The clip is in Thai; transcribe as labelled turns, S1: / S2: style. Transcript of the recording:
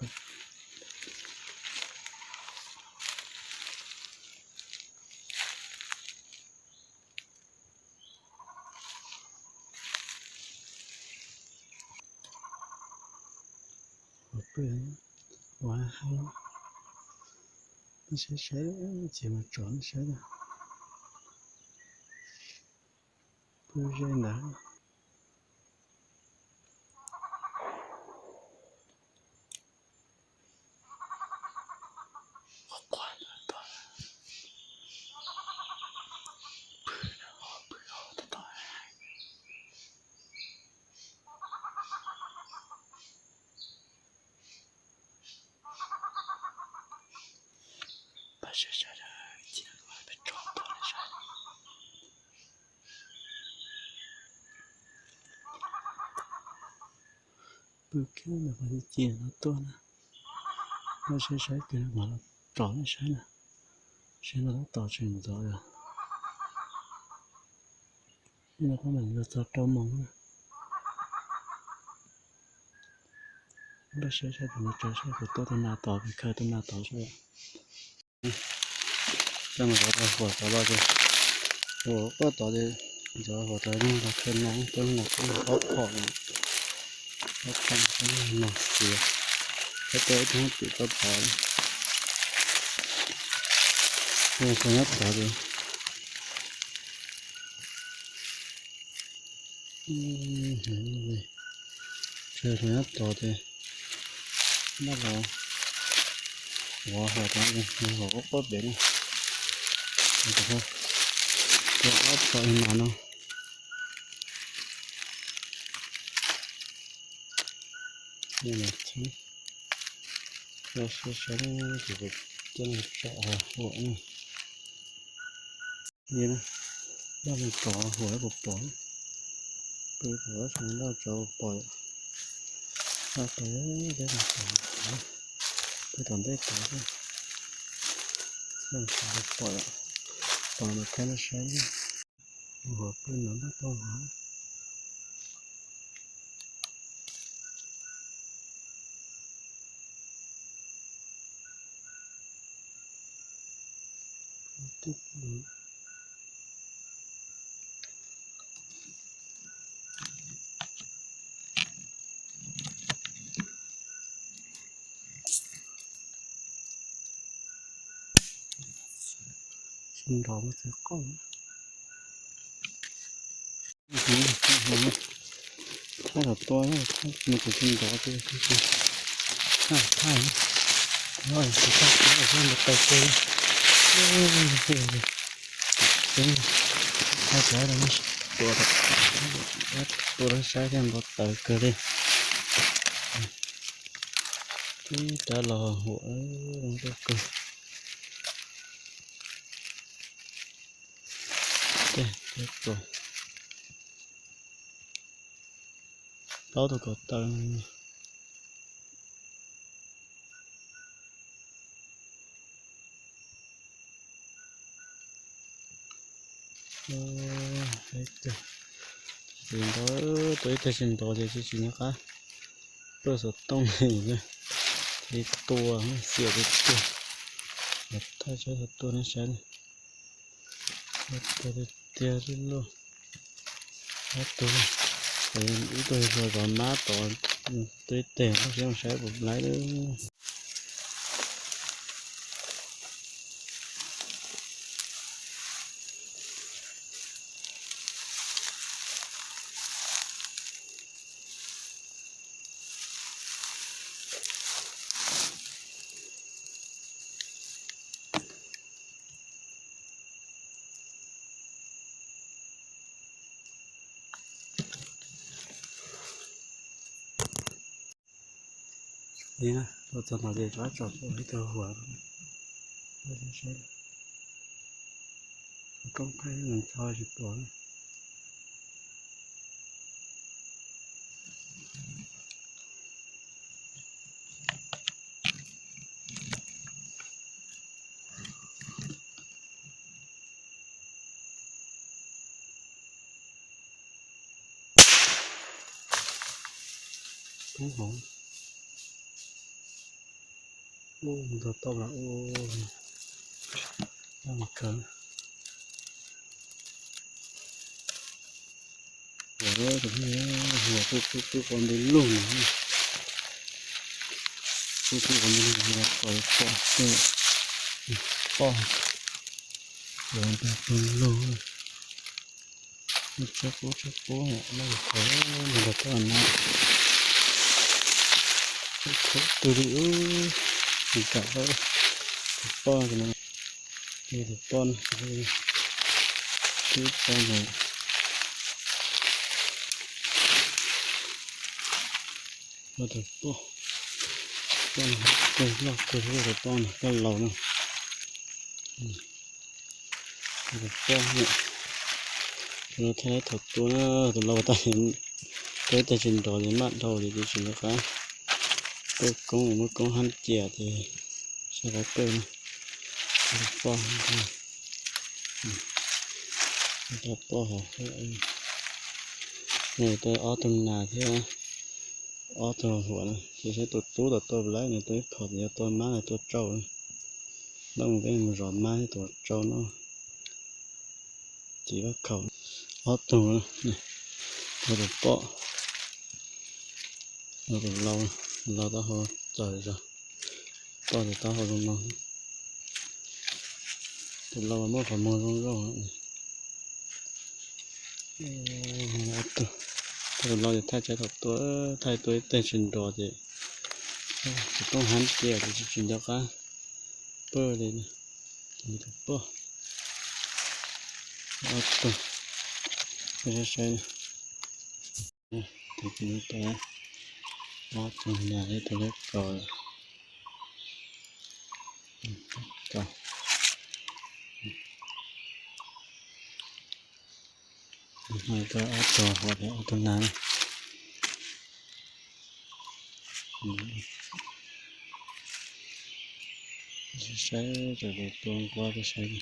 S1: ไปเปื่อยว่าให้ไม่ใช่ใช้จะมาจอนใช้ละเพื่อใช้หนังใช่ใช่ที่นั่นว่าเป็นจอมตัวเลยใช่เปื่อยแค่แบบว่าจีนตัวนะไม่ใช่ใช้เกินมาแล้วจอไม่ใช่นะใช้แล้วต่อเชิงต่อเลยนี่เราก็เหมือนเราจะต้มมองไม่ใช่ใช่แต่ไม่ใช่ใช่คือตัวหน้าต่อเป็นใครตัวหน้าต่อใช่แล้วมันก็จะหัวต่อเราจะหัวก็ต่อจะจะหัวต่อนี่เราเคยนั่งตัวหนักตัวเขาพอเนี่ยเขาทำเขาหนักเสียเขาเตะทั้งติดก็พอเนี่ยคนนักต่อเลยเห็นเลยเจอคนนักต่อเลยน่าเราหัวต่อเลยหัวก็ปวดเบนนี่ก็ตัวอัพต่อมาเนาะนี่นะที่เราใช้ใช้ที่จะจะเจาะหัวนี่นี่นะเราไม่ต่อหัวกับปอนปืนหัวฉันเราจะปล่อยเราไปได้มาต่อไปตอนได้ต่อด้วยเราจะปล่อยต่อมาแค่ไม่ใช้หัวปืนนั้นต้องหาตุ๊กชิมดอกมาสักก้อนถ้าเราตัวถ้ามันจะชิมดอกจะคือถ้าร้อยสิบตันแล้วก็มาเตะเลยซึ่งถ้าใช้แล้วไม่ตัวใช้กันมาเตะเลยที่จะรอหัวลงไปก่อนเด็กตัวเราต้องกดตังเด็กตัวสิ่งđó tới tớiสิ่งđó thì chỉ nhớ cả rồi sẽ tông hình nha thì tua sửa cái tua một thay cho thật tua nó sáng một tua thì tia đi luôn hết tua thì ý tôi rồi còn má tội tới tiền nó sẽ không sẽ một lái nữa đi nè tôi cho nó để cho chọn cái tờ hỏa tôi sẽ công khai mình thôi thì bỏ cũng không โอ้ตัวโตละโอ้น่าเกินหัวตรงนี้หัวปุ๊บคนเป็นลุ่มปุ๊บคนเป็นลุ่มแล้วปล่อยปอเนี่ยปอหัวเป็นลุ่มชักโป้ไม่ขอมันจะต้อนนะตัวนี้มันกัดแล้วป้อนกันนะนี่ถูกป้อนที่ป้อนหน่อยมาถูกป้อนตัวลอกตัวที่ถูกป้อนก็เราเนาะถูกป้อนเนี่ยเราแค่ถูกตัวนะตัวเราแต่เห็นตัวแต่ชินดอเลยมัดดอเลยดิฉันนะคะตัวกงมือกงหันเจียที่ใช่ไหมตัวถูกป้อนถูกป้อนเนี่ยตัวอ้อตรงหน้าที่อ้อตัวหัวนะที่ใช้ตัวตู้ตัวไปแล้วเนี่ยตัวขอบเนี่ยตัวม้าเนี่ยตัวเจ้าต้องเป็นรอนไม้ตัวเจ้าเนาะchỉ bắt cầu ót tù này rồi được bọ rồi được lâu ta hồ trời rồi bọ thì ta hồ luôn ngon từ lâu mới phải mua luôn rồi từ lâu thì thay trái thật tuổi thay tuổi tên trình độ thìต้องหันเกี่ยวกับtrình độ cá bơ lên thì được bơ ót tù cái sai thì chúng ta ót tù nhà đấy tôi lấy rồi rồi hai cái ót tù hoặc là ót tù này sẽ rồi tuôn qua cái sai